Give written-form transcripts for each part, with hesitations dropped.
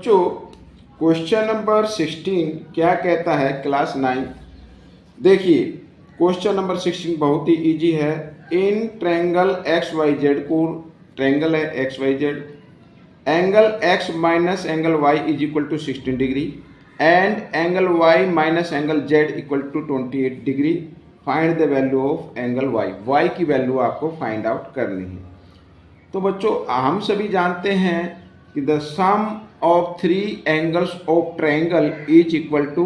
बच्चों question number 16 क्या कहता है क्लास 9। देखिए क्वेश्चन नंबर 16 बहुत ही इजी है। In triangle X Y Z को, ट्रायंगल है X Y Z, angle x minus angle y is equal to 16 degree and angle y minus angle z equal to 28 degree. Find the value of angle y की value आपको find out करनी है। तो बच्चों हम सभी जानते हैं कि the sum of three angles of triangle is equal to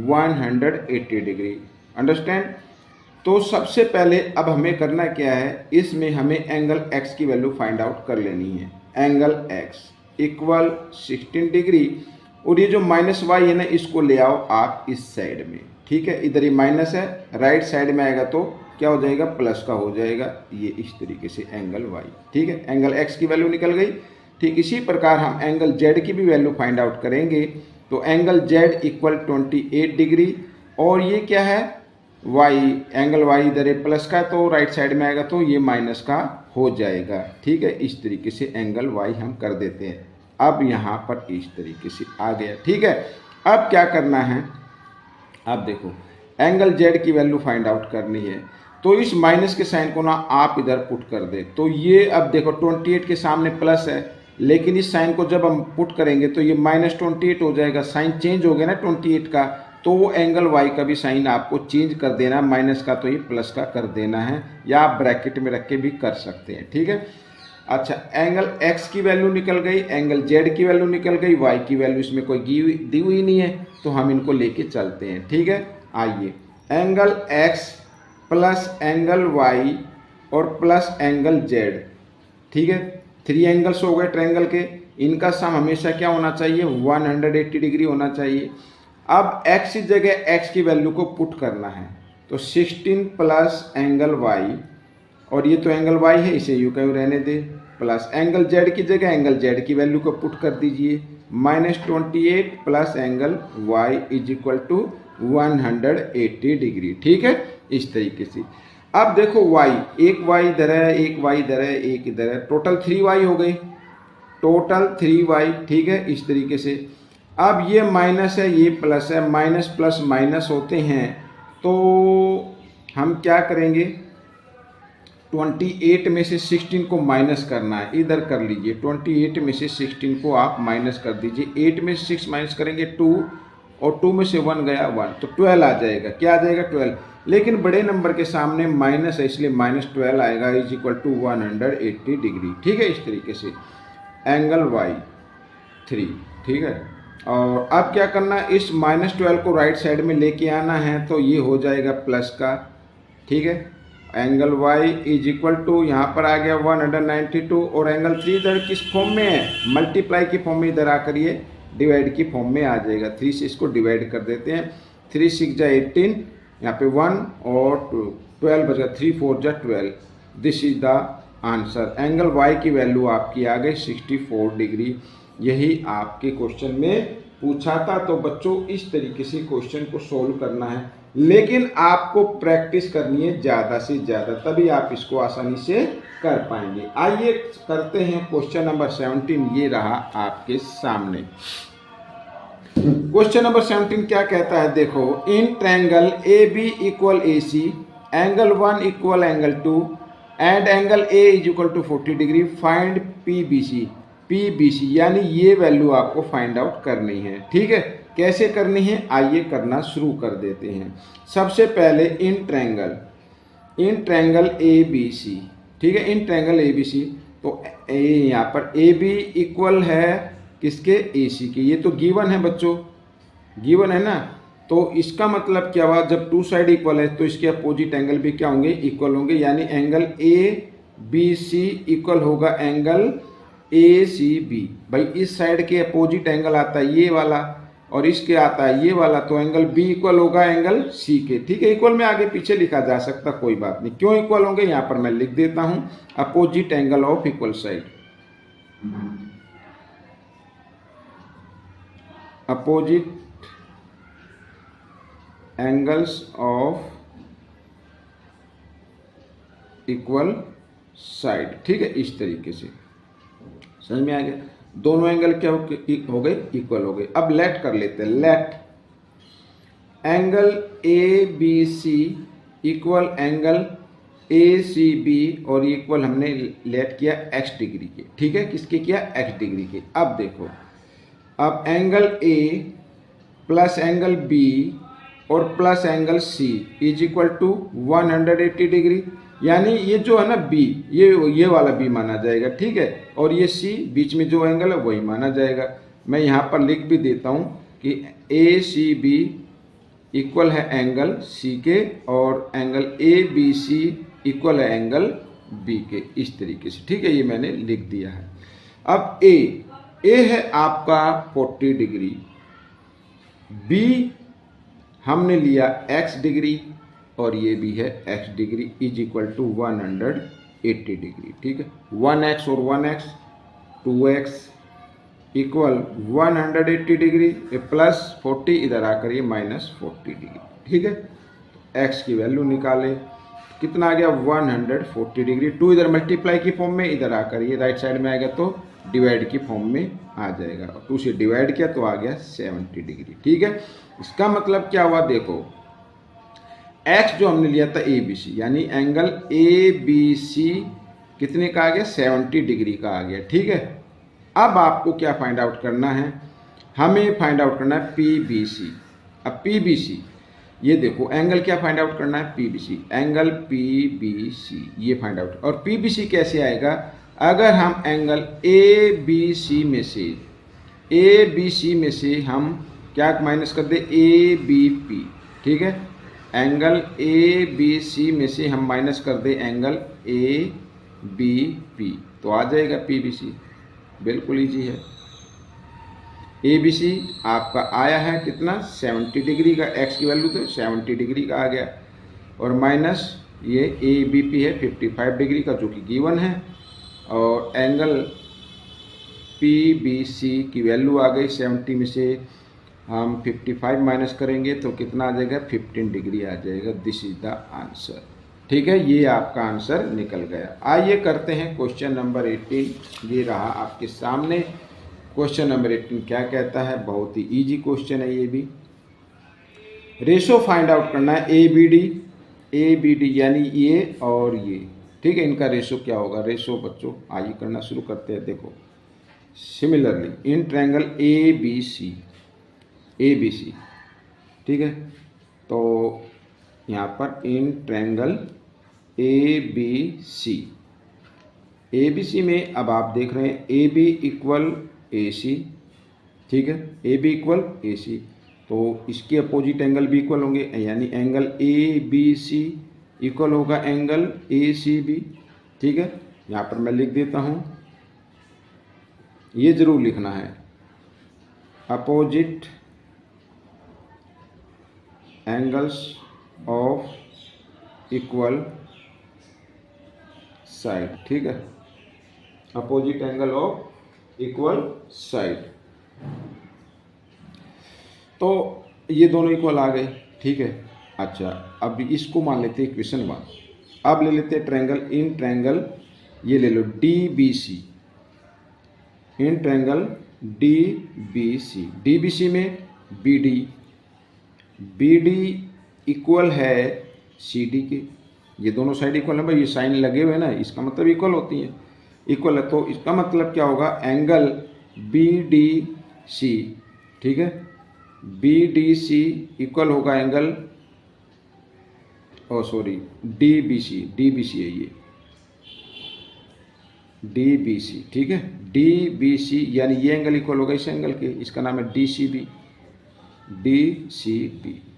180 degree. Understand. तो सबसे पहले अब हमें करना क्या है, इसमें हमें एंगल x की वैल्यू फाइंड आउट कर लेनी है। एंगल x इक्वल 16 डिग्री और ये जो माइनस y है ना, इसको ले आओ आप इस साइड में। ठीक है, इधर ये माइनस है, राइट साइड में आएगा तो क्या हो जाएगा, प्लस का हो जाएगा। ये इस तरीके से एंगल y। ठीक है, एंगल x की वैल्यू निकल गई। ठीक इसी प्रकार हम एंगल z की भी वैल्यू फाइंड आउट करेंगे। तो एंगल z इक्वल 28 डिग्री और ये क्या है, y, एंगल y इधर प्लस का तो राइट साइड में आएगा तो ये माइनस का हो जाएगा। ठीक है, इस तरीके से एंगल y हम कर देते हैं। अब यहाँ पर इस तरीके से आ गया। ठीक है, अब क्या करना है, अब देखो एंगल z की वैल्यू फाइंड आउट करनी है। तो इस माइनस के साइन को ना आप इधर पुट कर दे। तो ये अब देखो 28 के सामने प्लस है, लेकिन इस साइन को जब हम पुट करेंगे तो ये -28 हो जाएगा। साइन चेंज हो गया ना 28 का, तो वो एंगल y का भी साइन आपको चेंज कर देना, माइनस का तो ये प्लस का कर देना है, या आप ब्रैकेट में रख के भी कर सकते हैं। ठीक है, अच्छा एंगल x की वैल्यू निकल गई, एंगल z की वैल्यू निकल गई, y की वैल्यू इसमें कोई दी हुई नहीं है तो हम इनको लेके चलते हैं। ठीक है, आइए angle x plus angle y और प्लस एंगल z। ठीक है, थ्री एंगल्स हो गए ट्रायंगल के, इनका सम हमेशा क्या होना चाहिए, 180 डिग्री होना चाहिए। अब x की जगह x की वैल्यू को पुट करना है। तो 16 प्लस एंगल y, और ये तो एंगल y है इसे यूं कहीं रहने दे, प्लस एंगल z की जगह एंगल z की वैल्यू को पुट कर दीजिए, -28 plus angle y is equal to 180 degree. ठीक है, इस तरीके से। अब देखो y, एक y इधर है, एक y इधर है, एक इधर है, टोटल 3y हो गई, टोटल 3y। ठीक है, इस तरीके से। अब ये माइनस है, ये प्लस है, माइनस प्लस माइनस होते हैं तो हम क्या करेंगे, 28 में से 16 को माइनस करना है। इधर कर लीजिए, 28 में से 16 को आप माइनस कर दीजिए। 8 में से 6 माइनस करेंगे 2 और 2 में से 1 गया 1, तो 12 आ जाएगा। क्या आ जाएगा, 12। लेकिन बड़े नंबर के सामने माइनस है इसलिए -12 आएगा, इज इक्वल टू 180 डिग्री। ठीक है, इस तरीके से एंगल y 3। ठीक है, और अब क्या करना है, इस -12 को राइट साइड में लेके आना है तो ये हो जाएगा प्लस का। ठीक है, angle y is equal to यहाँ पर आ गया 192 और एंगल 3 इधर किस फॉर्म में है, मल्टीप्लाई की फॉर्म में, इधर आकर ये डिवाइड की फॉर्म में आ जाएगा। 3 से इसको डिवाइड कर देते हैं, 3 6 जा 18, यहाँ पे 1 और 2, 12 बचेगा, 3 4 जा 12। This is the answer. Angle y की वैल्यू आपकी आ गई 64 डिग्री। यही आपके क्वेश्चन में पूछा था। तो बच्चों इस तरीके से क्वेश्चन को सोल्व करना है, लेकिन आपको प्रैक्टिस करनी है ज़्यादा से ज़्यादा, तभी आप इसको आसानी से कर पाएंगे। आइए करते हैं क्वेश्चन नंबर 17। ये रहा आपके सामने। क्वेश्चन नंबर 17 क्या कहता है, देखो in triangle A B equal A C, angle 1 equal angle 2 and angle A is equal to 40 degree, find P B C. P B C यानी ये वैल्यू आपको फाइंड आउट करनी है। ठीक है, कैसे करनी है, आइए करना शुरू कर देते हैं। सबसे पहले इन ट्रायंगल ए बी सी। ठीक है, in triangle A B C, तो ए यहाँ पर ए बी इक्वल है किसके, ए सी के। ये तो गिवन है बच्चों, गिवन है ना। तो इसका मतलब क्या हुआ, जब टू साइड इक्वल है तो इसके अपोजिट एंगल भी क्या होंगे, इक्वल होंगे। यानी angle A B C equal होगा एंगल ए सी बी। भाई इस साइड के अपोजिट एंगल आता है ये वाला और इसके आता है ये वाला, तो एंगल बी इक्वल होगा एंगल सी के। ठीक है, इक्वल में आगे पीछे लिखा जा सकता, कोई बात नहीं। क्यों इक्वल होंगे यहाँ पर मैं लिख देता हूं, opposite angle of equal side, opposite angles of equal side. ठीक है, इस तरीके से समझ में आ गया। दोनों एंगल क्या हो गए, इक्वल हो गए। अब लेट कर लेते हैं, let angle A B C equal angle A C B, और इक्वल हमने लेट किया x डिग्री के, ठीक है, किसके किया, x डिग्री के। अब देखो, अब angle A plus angle B और plus angle C is equal to 180 degree, यानी ये जो है ना बी, ये वाला बी माना जाएगा, ठीक है, और ये सी बीच में जो एंगल है वही माना जाएगा। मैं यहाँ पर लिख भी देता हूँ कि ए सी बी इक्वल है एंगल सी के, और angle A B C equal है एंगल बी के, इस तरीके से, ठीक है, ये मैंने लिख दिया है। अब ए है आपका 40 डिग्री, बी हमने लिया x डिग्री, और ये भी है x degree is equal to 180 degree, ठीक है। 1x और 1x 2x equal 180 degree plus 40, इधर आकर ये -40 डिग्री, ठीक है। x की वैल्यू निकाले, कितना आ गया 140 डिग्री, 2 इधर मल्टीप्लाई की फॉर्म में, इधर आकर ये राइट साइड में आएगा तो डिवाइड की फॉर्म में आ जाएगा, 2 से डिवाइड किया तो आ गया 70 डिग्री, ठीक है। इसका मतलब क्या हुआ, देखो x जो हमने लिया था ए बी सी, यानी एंगल ए बी सी कितने का आ गया, 70 डिग्री का आ गया, ठीक है। अब आपको क्या फाइंड आउट करना है, हमें फाइंड आउट करना है पी बी सी। अब पी बी सी, ये देखो एंगल क्या फाइंड आउट करना है, P B C, angle P B C ये फाइंड आउट। और पी बी सी कैसे आएगा, अगर हम एंगल ए बी सी में से हम क्या माइनस कर दे, ए बी पी, ठीक है, एंगल ए बी सी में से हम माइनस कर दे एंगल ए बी पी, तो आ जाएगा पी बी सी, बिल्कुल ईजी है। ए बी सी आपका आया है कितना, 70 डिग्री का, x की वैल्यू तो 70 डिग्री का आ गया, और माइनस ये ए बी पी है 55 डिग्री का, जो कि गिवन है, और एंगल पी बी सी की वैल्यू आ गई 70 में से हम 55 माइनस करेंगे तो कितना आ जाएगा, 15 डिग्री आ जाएगा। दिस इज द आंसर, ठीक है, ये आपका आंसर निकल गया। आइए करते हैं क्वेश्चन नंबर 18, ये रहा आपके सामने। क्वेश्चन नंबर 18 क्या कहता है, बहुत ही इजी क्वेश्चन है ये भी। रेशो फाइंड आउट करना है ए बी डी यानी ये और ये, ठीक है, इनका रेशो क्या होगा। रेशो बच्चों आइए करना शुरू करते हैं। देखो similarly in triangle A B C, ठीक है, तो यहाँ पर इन ट्रायंगल ए बी सी में अब आप देख रहे हैं ए बी इक्वल ए सी, ठीक है, ए बी इक्वल ए सी, तो इसके अपोजिट एंगल भी इक्वल होंगे, यानी angle A B C equal होगा एंगल ए सी बी, ठीक है। यहाँ पर मैं लिख देता हूँ, ये जरूर लिखना है, opposite angles of equal side, ठीक है, opposite angle of equal side. तो ये दोनों इक्वल आ गए, ठीक है। अच्छा, अब इसको मान लेते हैं इक्वेशन 1। अब ले लेते हैं ट्रायंगल, इन ट्रायंगल ये ले लो D B C, in triangle D B C में बी डी इक्वल है सी डी के, ये दोनों साइड इक्वल है भाई, ये साइन लगे हुए हैं ना, इसका मतलब इक्वल होती है, इक्वल है, तो इसका मतलब क्या होगा, एंगल बी डी सी, ठीक है, बी डी सी इक्वल होगा angle, sorry D B C है ये, डी बी सी, ठीक है, डी बी सी यानी ये एंगल इक्वल होगा इस एंगल के, इसका नाम है डी सी बी,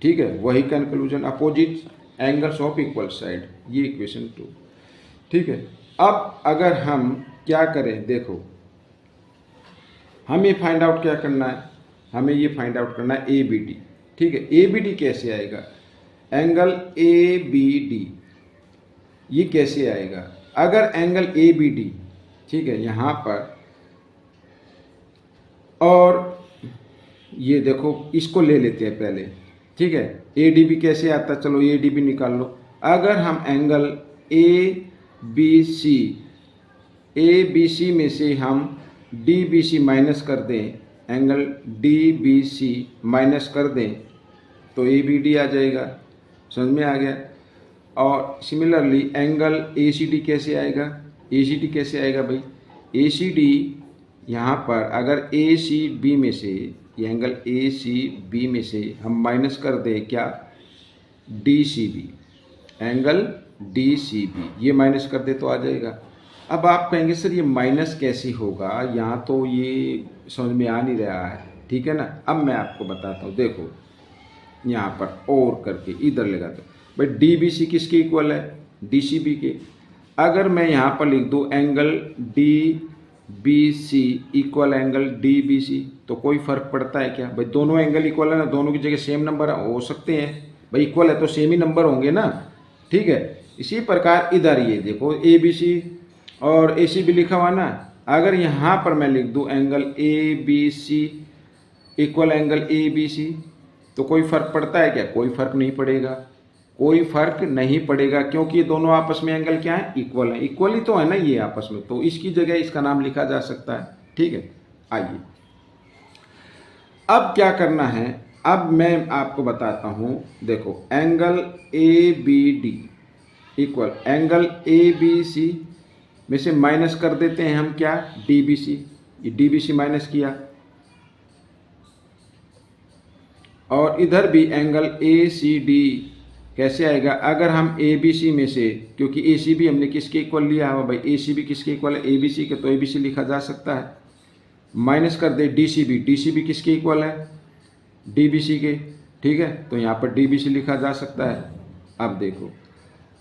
ठीक है। वही conclusion, opposite angles of equal side, ये इक्वेशन 2, ठीक है। अब अगर हम क्या करें, देखो हमें फाइंड आउट क्या करना है, हमें ये फाइंड आउट करना है ए बी डी, ठीक है। ए बी डी कैसे आएगा, एंगल ए बी डी ये कैसे आएगा, अगर एंगल ए बी डी, ठीक है, यहाँ पर, और ये देखो इसको ले लेते हैं पहले, ठीक है, ए डी बी कैसे आता है, चलो ए डी बी निकाल लो। अगर हम एंगल ए बी सी में से हम डी बी सी माइनस कर दें, angle D B C minus कर दें तो ए बी डी आ जाएगा। समझ में आ गया। और similarly angle A C D कैसे आएगा, ए सी डी कैसे आएगा भाई, ए सी डी यहाँ पर अगर ए सी बी में से, ये एंगल ए सी बी में से हम माइनस कर दें क्या, D C B, angle D C B, ये माइनस कर दे तो आ जाएगा। अब आप कहेंगे सर ये माइनस कैसे होगा, यहाँ तो ये समझ में आ नहीं रहा है, ठीक है ना। अब मैं आपको बताता हूँ, देखो यहाँ पर और करके इधर लगाते भाई, डी बी सी किसके इक्वल है, डी सी बी के। अगर मैं यहाँ पर लिख दूँ angle D B C equal angle D B C, तो कोई फर्क पड़ता है क्या भाई, दोनों एंगल इक्वल है ना, दोनों की जगह सेम नंबर हो सकते हैं भाई, इक्वल है तो सेम ही नंबर होंगे ना, ठीक है। इसी प्रकार इधर ये देखो ए बी सी और ए सी बी लिखा हुआ ना, अगर यहाँ पर मैं लिख दूँ angle A B C equal angle A B C, तो कोई फर्क पड़ता है क्या, कोई फर्क नहीं पड़ेगा, कोई फर्क नहीं पड़ेगा, क्योंकि ये दोनों आपस में एंगल क्या है, इक्वल है, इक्वल ही तो है ना ये आपस में, तो इसकी जगह इसका नाम लिखा जा सकता है, ठीक है। आइए अब क्या करना है, अब मैं आपको बताता हूं, देखो angle A B D equal angle A B C में से माइनस कर देते हैं हम क्या, डी बी सी, ये डी बी सी माइनस किया, और इधर भी एंगल ए सी डी कैसे आएगा, अगर हम ए बी सी में से, क्योंकि ए सी बी हमने किसके इक्वल लिया है भाई, ए सी बी किसके इक्वल है, ए बी सी के, तो ए बी सी लिखा जा सकता है, माइनस कर दे डी सी बी किसके इक्वल है, डी बी सी के, ठीक है, तो यहाँ पर डी बी सी लिखा जा सकता है। अब देखो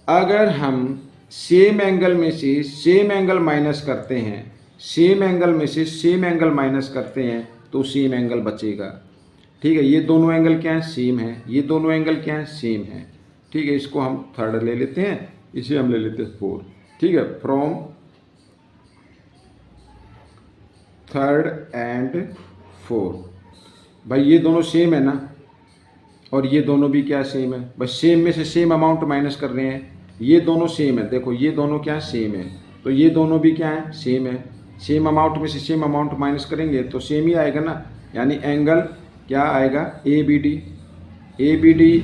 अगर हम सेम एंगल में से सेम एंगल माइनस करते हैं, सेम एंगल में से सेम एंगल माइनस करते हैं तो सेम एंगल बचेगा, ठीक है। ये दोनों एंगल क्या है, सेम है, ये दोनों एंगल क्या है, सेम है, ठीक है। इसको हम थर्ड ले लेते हैं, इसे हम ले लेते हैं 4, ठीक है। फ्रॉम थर्ड एंड 4, भाई ये दोनों सेम है ना, और ये दोनों भी क्या सेम है, बस सेम में से सेम अमाउंट माइनस कर रहे हैं, ये दोनों सेम है, देखो ये दोनों क्या सेम है, तो ये दोनों भी क्या है, सेम है, सेम अमाउंट में से सेम अमाउंट माइनस करेंगे तो सेम ही आएगा ना, यानी एंगल क्या आएगा, ए बी डी,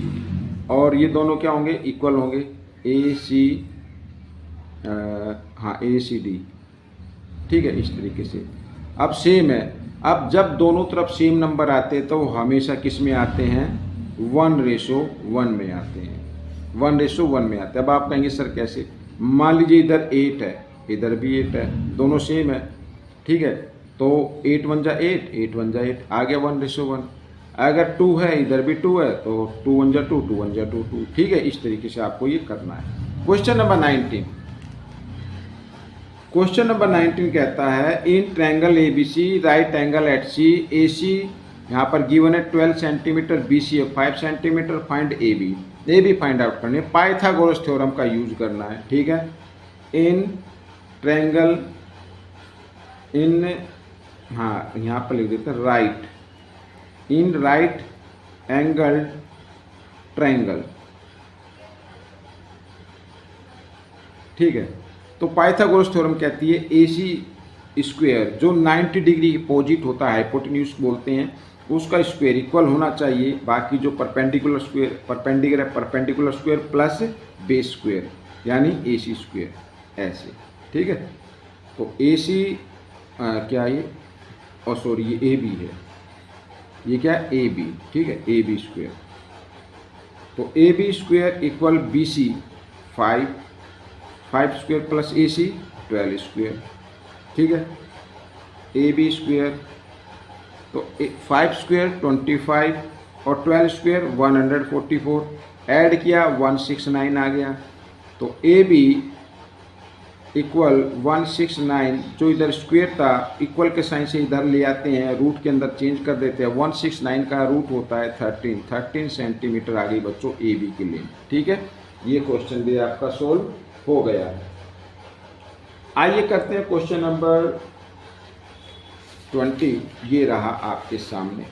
और ये दोनों क्या होंगे, इक्वल होंगे, ए सी, हाँ ए सी डी, ठीक है, इस तरीके से। अब सेम है, अब जब दोनों तरफ सेम नंबर आते हैं तो हमेशा किस में आते हैं, 1:1 में आते हैं, 1:1 में आते हैं। अब आप कहेंगे सर कैसे, मान लीजिए इधर 8 है, इधर भी 8 है, दोनों सेम है, ठीक है, तो 8 1 जा 8, 8 1 जा 8, आ गया 1:1। अगर 2 है, इधर भी 2 है, तो 2 1 जा 2, 2 1 जा 2, 2, ठीक है। इस तरीके से आपको ये करना है। क्वेश्चन नंबर 19, क्वेश्चन नंबर 19 कहता है in triangle A B C right angle at C, A C यहाँ पर गिवन है 12 सेंटीमीटर, बी सी है 5 centimetre, find A B find out करनी है, पाइथागोरस थ्योरम का यूज करना है, ठीक है। इन ट्रायंगल इन, हाँ यहाँ पर लिख देते हैं right, in right angle triangle, ठीक है। तो पाइथागोरस थ्योरम कहती है ए सी स्क्वायर जो 90 डिग्री अपोजिट होता है, हाइपोटेन्यूज बोलते हैं, उसका स्क्वायर इक्वल होना चाहिए बाकी जो perpendicular square, perpendicular square plus base square, यानी ए सी स्क्वायर, ऐसे, ठीक है। तो ए सी क्या ये, और सॉरी ये ए बी है, ये क्या है, ए बी, ठीक है, ए बी स्क्वायर। तो A B square equal B C 5 square plus A C 12 square, ठीक है। ए बी स्क्वायर तो 5 स्क्वायर 25 और 12 स्क्वायर 144, ऐड किया 169 आ गया। तो ए बी इक्वल 169, जो इधर स्क्वायर था इक्वल के साइन से इधर ले आते हैं, रूट के अंदर चेंज कर देते हैं, 169 का रूट होता है 13 सेंटीमीटर आ गई बच्चों ए बी की लेंथ, ठीक है। ये क्वेश्चन भी आपका सोल्व हो गया है। आइए करते हैं क्वेश्चन नंबर 20, ये रहा आपके सामने।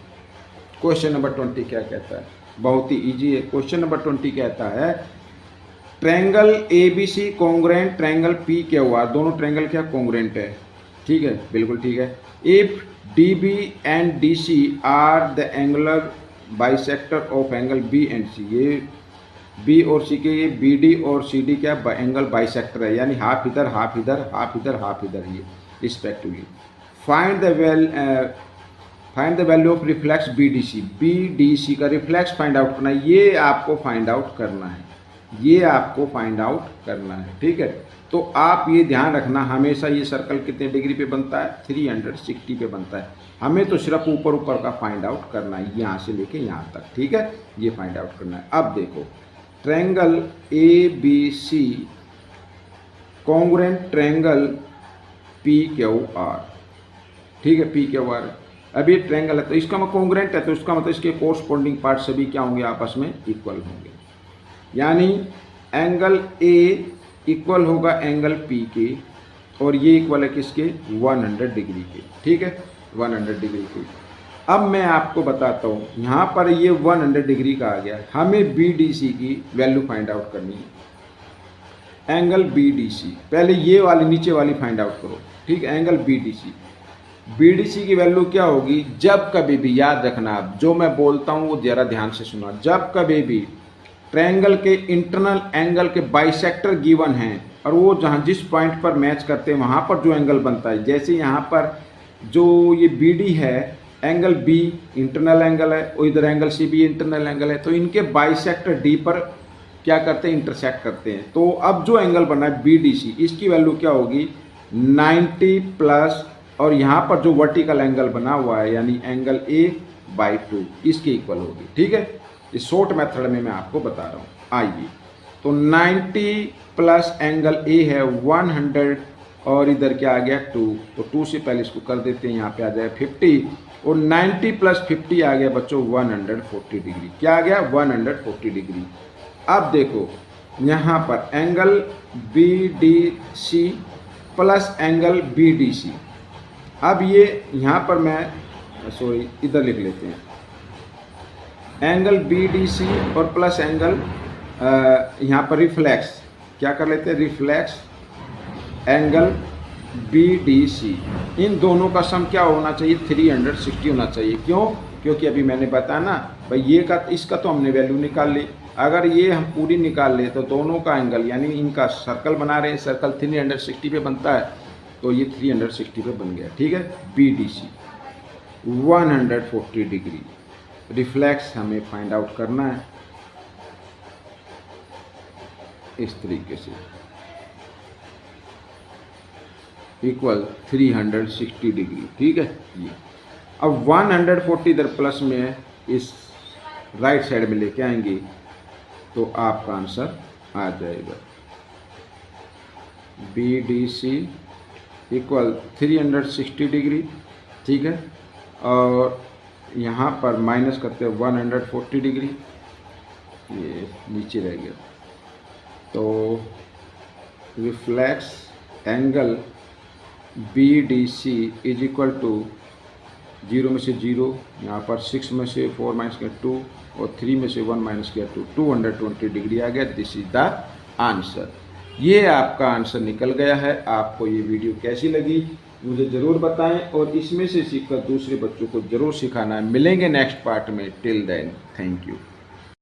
क्वेश्चन नंबर 20 क्या कहता है, बहुत ही इजी है। क्वेश्चन नंबर 20 कहता है triangle A B C congruent triangle P क्या हुआ, दोनों ट्रायंगल क्या कॉन्ग्रुएंट है, ठीक है, बिल्कुल ठीक है। If D B and D C are the angular bisector of angle B and C, ये बी और सी के, ये बी डी और सी डी क्या एंगल बाइसेक्टर है, यानी हाफ इधर हाफ इधर हाफ इधर हाफ इधर, ये respectively. Find the value of reflex B D C, B D C का रिफ्लेक्स फाइंड आउट करना है, ये आपको फाइंड आउट करना है, ये आपको फाइंड आउट करना है, ठीक है। तो आप ये ध्यान रखना, हमेशा ये सर्कल कितने डिग्री पे बनता है, 360 पे बनता है। हमें तो सिर्फ ऊपर ऊपर का फाइंड आउट करना है, यहाँ से लेके यहाँ तक, ठीक है, ये फाइंड आउट करना है। अब देखो, triangle A B C congruent triangle P Q R, ठीक है, पी क्यू आर। अब ये ट्रायंगल है तो इसका मतलब कॉन्ग्रुएंट है, तो इसका मतलब इसके कोरस्पॉन्डिंग पार्ट सभी क्या होंगे, आपस में इक्वल होंगे, यानी एंगल ए इक्वल होगा एंगल पी के, और ये इक्वल है किसके, 100 डिग्री के, ठीक है, 100 डिग्री के। अब मैं आपको बताता हूँ, यहाँ पर ये 100 डिग्री का आ गया, हमें बी डी सी की वैल्यू फाइंड आउट करनी है। एंगल बी डी सी, पहले ये वाली नीचे वाली फाइंड आउट करो, ठीक है, angle B D C. B D C की वैल्यू क्या होगी, जब कभी भी, याद रखना आप जो मैं बोलता हूँ वो ज़रा ध्यान से सुना, जब कभी भी ट्रायंगल के इंटरनल एंगल के बाइसेक्टर गिवन हैं और वो जहाँ जिस पॉइंट पर मैच करते हैं वहाँ पर जो एंगल बनता है, जैसे यहाँ पर जो ये बी डी है, एंगल बी इंटरनल एंगल है, और इधर एंगल सी भी इंटरनल एंगल है, तो इनके बाइसेक्टर डी पर क्या करते हैं, इंटरसेक्ट करते हैं। तो अब जो एंगल बना है बी डी सी, इसकी वैल्यू क्या होगी, 90 प्लस, और यहाँ पर जो वर्टिकल एंगल बना हुआ है यानी एंगल A/2, इसके इक्वल होगी, ठीक है। इस शॉर्ट मेथड में मैं आपको बता रहा हूँ। आइए, तो 90 प्लस एंगल A है 100, और इधर क्या आ गया 2, तो 2 से पहले इसको कर देते हैं, यहाँ पे आ जाए 50, और 90 प्लस 50 आ गया बच्चों 140 डिग्री। क्या आ गया, 140 डिग्री। अब देखो यहाँ पर angle B D C plus angle B D C, अब ये यहाँ पर मैं सॉरी इधर लिख लेते हैं, एंगल बी डी सी और प्लस एंगल यहाँ पर रिफ्लेक्स, क्या कर लेते हैं, reflex angle B D C, इन दोनों का सम क्या होना चाहिए, 360 होना चाहिए। क्यों, क्योंकि अभी मैंने बताया ना भाई, ये का इसका तो हमने वैल्यू निकाल ली, अगर ये हम पूरी निकाल ले तो दोनों का एंगल, यानी इनका सर्कल बना रहे हैं, सर्कल 360 पे बनता है, तो ये 360 पे बन गया, ठीक है। B D C 140 degree, reflex हमें फाइंड आउट करना है इस तरीके से, इक्वल 360 डिग्री, ठीक है। ये अब 140 इधर प्लस में है, इस राइट साइड में लेके आएंगे तो आपका आंसर आ जाएगा, B D C equal 360 degree, ठीक है। और यहाँ पर माइनस करते हैं 140 डिग्री, ये नीचे रह गया, तो reflex angle B D C is equal to 0 में से 0, यहाँ पर 6 में से 4 माइनस किया 2, और 3 में से 1 माइनस किया 2, 220 डिग्री आ गया। This is the answer. ये आपका आंसर निकल गया है। आपको ये वीडियो कैसी लगी मुझे ज़रूर बताएं, और इसमें से सीखकर दूसरे बच्चों को ज़रूर सिखाना है। मिलेंगे नेक्स्ट पार्ट में। Till then, thank you.